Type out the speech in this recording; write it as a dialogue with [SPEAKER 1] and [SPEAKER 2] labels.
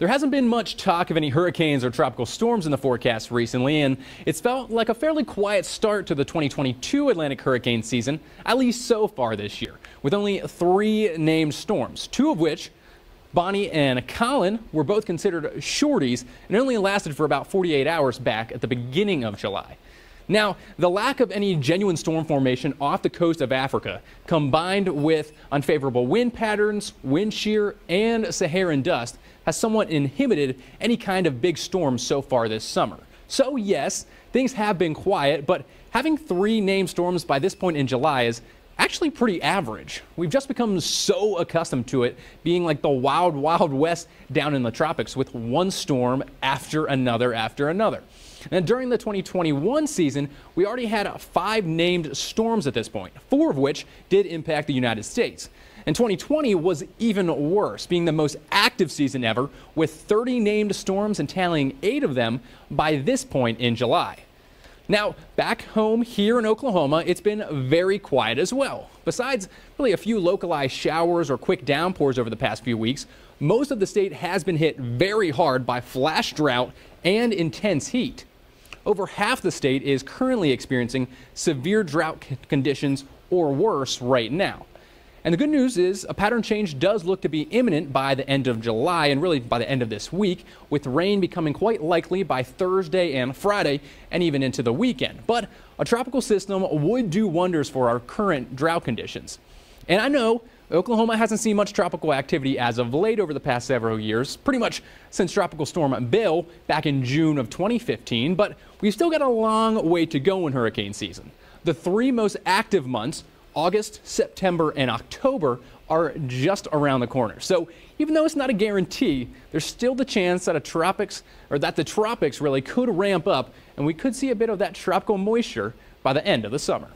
[SPEAKER 1] There hasn't been much talk of any hurricanes or tropical storms in the forecast recently, and it's felt like a fairly quiet start to the 2022 Atlantic hurricane season, at least so far this year, with only 3 named storms, 2 of which, Bonnie and Colin, were both considered shorties and only lasted for about 48 hours back at the beginning of July. Now, the lack of any genuine storm formation off the coast of Africa, combined with unfavorable wind patterns, wind shear, and Saharan dust, has somewhat inhibited any kind of big storms so far this summer. So yes, things have been quiet, but having 3 named storms by this point in July is actually pretty average. We've just become so accustomed to it being like the wild, wild west down in the tropics with one storm after another after another. And during the 2021 season, we already had 5 named storms at this point, 4 of which did impact the United States. And 2020 was even worse, being the most active season ever, with 30 named storms and tallying 8 of them by this point in July. Now, back home here in Oklahoma, it's been very quiet as well. Besides really a few localized showers or quick downpours over the past few weeks, most of the state has been hit very hard by flash drought and intense heat. Over half the state is currently experiencing severe drought conditions or worse right now. And the good news is a pattern change does look to be imminent by the end of July and really by the end of this week, with rain becoming quite likely by Thursday and Friday and even into the weekend. But a tropical system would do wonders for our current drought conditions. And I know Oklahoma hasn't seen much tropical activity as of late over the past several years, pretty much since Tropical Storm Bill back in June of 2015, but we've still got a long way to go in hurricane season. The 3 most active months, August, September, and October, are just around the corner. So even though it's not a guarantee, there's still the chance that the tropics really could ramp up and we could see a bit of that tropical moisture by the end of the summer.